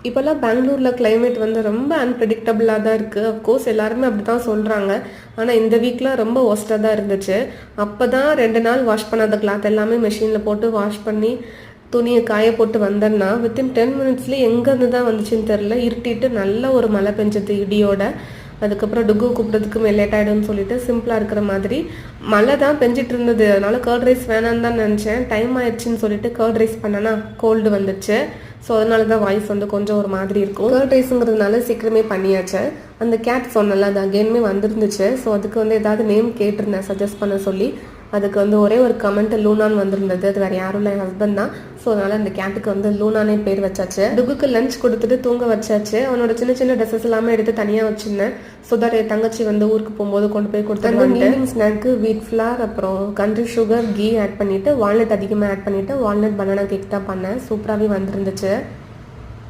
இப்போல்லாம் பெங்களூரில் கிளைமேட் வந்து ரொம்ப அன்பிரடிக்டபுளாக தான் இருக்குது. அஃப்கோர்ஸ் எல்லாருமே அப்படி தான் சொல்கிறாங்க. ஆனால் இந்த வீக்கில் ரொம்ப ஒஸ்ட்டாக தான் இருந்துச்சு. அப்போ தான் 2 நாள் வாஷ் பண்ணாத கிளாத் எல்லாமே மெஷினில் போட்டு வாஷ் பண்ணி துணியை காய போட்டு வந்தேன்னா வித்தின் 10 மினிட்ஸ்லேயே எங்கேருந்து தான் வந்துச்சுன்னு தெரில. இருட்டிட்டு நல்ல ஒரு மழை பெஞ்சது இடியோட. அதுக்கப்புறம் டுகு கூப்பிட்றதுக்கு லேட் ஆகிடும்னு சொல்லிட்டு சிம்பிளாக இருக்கிற மாதிரி மழை தான் பெஞ்சிட்டு இருந்தது. அதனால கர்ட் ரைஸ் வேணான்னு தான் நினச்சேன். டைம் ஆயிடுச்சுன்னு சொல்லிட்டு கர்ட் ரைஸ் பண்ணேன்னா கோல்டு வந்துச்சு. ஸோ அதனால தான் வாய்ஸ் வந்து கொஞ்சம் ஒரு மாதிரி இருக்கும். கர்ட் ரைஸுங்கிறதுனால சீக்கிரமே பண்ணியாச்சு. அந்த கேட் சொன்னல அது அகெயின்மே வந்துருந்துச்சு. ஸோ அதுக்கு வந்து ஏதாவது நேம் கேட்டிருந்தேன் சஜஸ்ட் பண்ண சொல்லி. அதுக்கு வந்து ஒரே ஒரு கமெண்ட் லூனான்னு வந்திருந்தது. அது வேறு யாரும் இல்லை, என் ஹஸ்பண்ட் தான். ஸோ அதனால் அந்த கேட்டுக்கு வந்து லூனானே பேர் வச்சாச்சு. டுகுக்கு லஞ்ச் கொடுத்துட்டு தூங்க வச்சாச்சு. அவனோட சின்ன சின்ன ட்ரெஸ்ஸஸ் எல்லாமே எடுத்து தனியாக வச்சுருந்தேன். ஸோ தட் என் தங்கச்சி வந்து ஊருக்கு போகும்போது கொண்டு போய் கொடுத்தாங்க. ஈவினிங் ஸ்நாக்கு வீட் ஃப்ளார் அப்புறம் கண்ட்ரி சுகர் கீ ஆட் பண்ணிவிட்டு வால்நட் அதிகமாக ஆட் பண்ணிவிட்டு வால்நட் பனானா கேக் தான் பண்ணேன். சூப்பராகவே வந்துருந்துச்சு.